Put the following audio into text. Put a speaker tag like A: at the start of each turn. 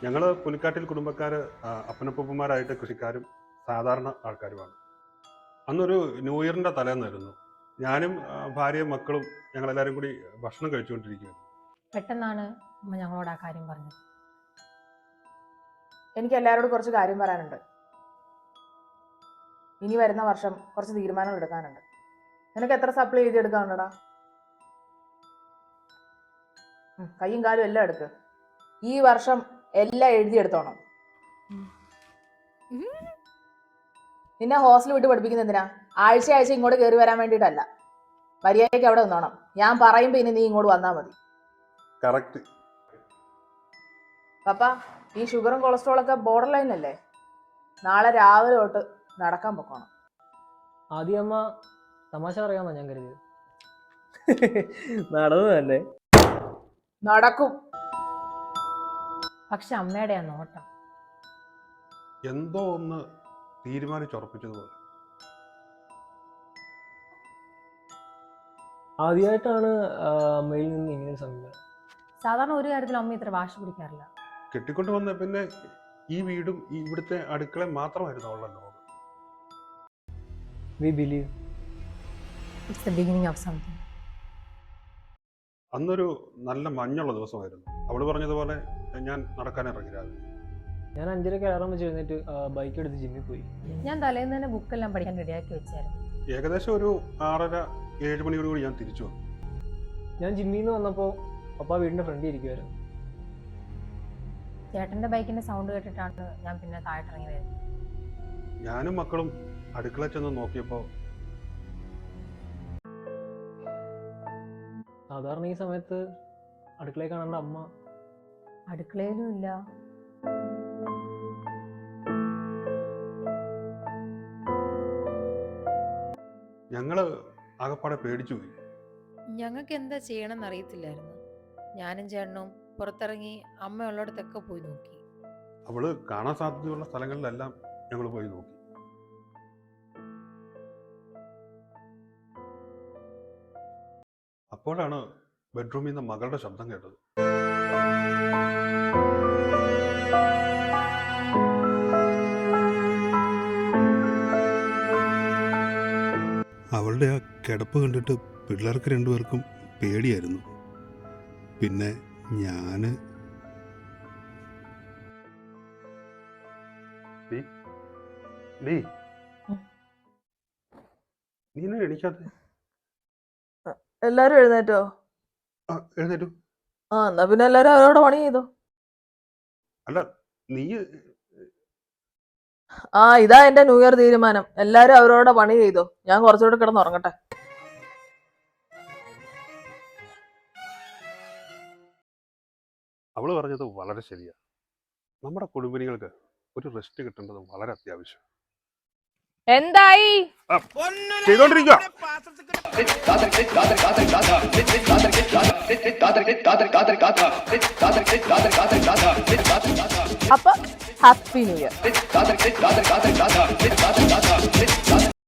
A: ഞങ്ങൾ പുലിക്കാട്ടിൽ കുടുംബക്കാർ അപ്പനപ്പൂപ്പന്മാരായിട്ട് കൃഷിക്കാരും സാധാരണ ആൾക്കാരുമാണ്. അന്നൊരു ന്യൂ ഇയറിൻ്റെ തലേന്നായിരുന്നു. ഞാനും ഭാര്യയും മക്കളും ഞങ്ങളെല്ലാവരും കൂടി ഭക്ഷണം കഴിച്ചുകൊണ്ടിരിക്കുകയാണ്.
B: പെട്ടെന്നാണ് അമ്മ ഞങ്ങളോട് ആ കാര്യം പറഞ്ഞത്.
C: എനിക്ക് എല്ലാവരോടും കുറച്ച് കാര്യം പറയാനുണ്ട്. ഇനി വരുന്ന വർഷം കുറച്ച് തീരുമാനങ്ങൾ എടുക്കാനുണ്ട്. നിനക്ക് എത്ര സപ്ലൈ എഴുതിയെടുക്കാനുണ്ടടാ? കൈയും കാലും എല്ലാം എടുക്ക്. ഈ വർഷം എല്ലാം എഴുതിയെടുത്തോണം. നിന്നെ ഹോസ്റ്റൽ വിട്ട് പഠിപ്പിക്കുന്ന എന്തിനാ? ആഴ്ച ആഴ്ച ഇങ്ങോട്ട് കയറി വരാൻ വേണ്ടിയിട്ടല്ല. മര്യാദയ്ക്ക് അവിടെ നിന്നോണം. ഞാൻ പറയുമ്പോ ഇനി നീ ഇങ്ങോട്ട് വന്നാൽ മതി.
A: കറക്റ്റ്.
C: പപ്പ, ഈ ഷുഗറും കൊളസ്ട്രോളൊക്കെ ബോർഡർ ലൈൻ അല്ലേ? നാളെ രാവിലെ തൊട്ട് നടക്കാൻ പൊക്കോണം.
D: ആദ്യം അമ്മ തമാശ പറയാമെന്നാ ഞാൻ കരുതിയത്. നടന്നു തന്നെ
C: നടക്കും.
B: പക്ഷെ അമ്മയുടെ ആ നോട്ടം
A: എന്തോ ഒന്ന് തീരുമാനിച്ചുറപ്പിച്ചതുപോലെ.
D: ആദ്യമായിട്ടാണ് അമ്മയിൽ നിന്ന് ഇങ്ങനെ സമീപനം.
B: സാധാരണ ഒരു കാര്യത്തിലും അമ്മ ഇത്ര വാശി പിടിക്കാറില്ല.
A: കെട്ടിക്കൊണ്ട് വന്ന പിന്നെ ഈ വീടും ഇവിടുത്തെ അടുക്കളയും മാത്രമായിരുന്നു അവളുടെ ലോകം.
D: We believe
B: it's the beginning of something.
A: അന്നൊരു നല്ല മഞ്ഞുള്ള ദിവസമായിരുന്നു. അവള് പറഞ്ഞതുപോലെ ഞാൻ നടക്കാനിറങ്ങി രാവിലെ.
D: ഞാൻ 5:30 അലാറം വെച്ച് എഴുന്നേറ്റ് ബൈക്ക് എടുത്ത് ജിമ്മിൽ പോയി.
B: ഞാൻ തലേന്ന് തന്നെ ബുക്കെല്ലാം പഠിക്കാൻ റെഡിയാക്കി വെച്ചായിരുന്നു.
A: ഏകദേശം ഒരു 6:30-7 മണിയോടുകൂടി ഞാൻ തിരിച്ചു വന്നു.
D: ഞാൻ ജിമ്മിൽ നിന്ന് വന്നപ്പോൾ പപ്പ വീടിൻ്റെ ഫ്രണ്ടിൽ ഇരിക്കുമായിരുന്നു.
B: ചേട്ടന്റെ ബൈക്കിന്റെ സൗണ്ട് കേട്ടിട്ടാണ് ഞാൻ പിന്നെ താഴെട്ടിറങ്ങി വരുന്നത്.
A: ഞാനും മക്കളും അടുക്കള ചെന്ന് നോക്കിയപ്പോൾ
D: സാധാരണ ഈ സമയത്ത് അടുക്കളയിൽ കാണേണ്ട അമ്മ
B: അടുക്കളയിലും ഇല്ല.
A: ഞങ്ങള് ആകപ്പാടെ പേടിച്ചു പോയി.
E: ഞങ്ങൾക്ക് എന്താ ചെയ്യണമെന്ന് അറിയത്തില്ലായിരുന്നു. ഞാനും ചേട്ടനും പുറത്തിറങ്ങി അമ്മ ഉള്ളിടത്തൊക്കെ പോയി നോക്കി.
A: അവള് കാണാൻ സാധ്യതയുള്ള സ്ഥലങ്ങളിലെല്ലാം ഞങ്ങൾ പോയി നോക്കി. അപ്പോഴാണ് ബെഡ്റൂമിൽ നിന്ന് മകളുടെ ശബ്ദം കേട്ടത്. അവളുടെ ആ കിടപ്പ് കണ്ടിട്ട് പിള്ളേർക്ക് രണ്ടുപേർക്കും പേടിയായിരുന്നു. പിന്നെ ഞാന് നീ എണീക്കാതെ?
C: എല്ലാരും എഴുന്നേറ്റോ?
A: എഴുന്നേറ്റു.
C: എന്നാ പിന്നെ എല്ലാരും അവരോട് പണി ചെയ്തോ.
A: അല്ല, നീ
C: ഇതാ എന്റെ ന്യൂ ഇയർ തീരുമാനം. എല്ലാരും അവരോട് പണി ചെയ്തോ. ഞാൻ കുറച്ചുകൂടെ കിടന്നുറങ്ങട്ടെ.
A: അവള് പറഞ്ഞത് വളരെ ശരിയാണ്. നമ്മുടെ കുടുംബിനികൾക്ക് ഒരു റെസ്റ്റ് കിട്ടേണ്ടത് വളരെ അത്യാവശ്യം.
C: എന്തായി
A: ചെയ്തോണ്ടിരിക്കുക.
C: അപ്പൊ ഹാപ്പി ന്യൂ ഇയർ.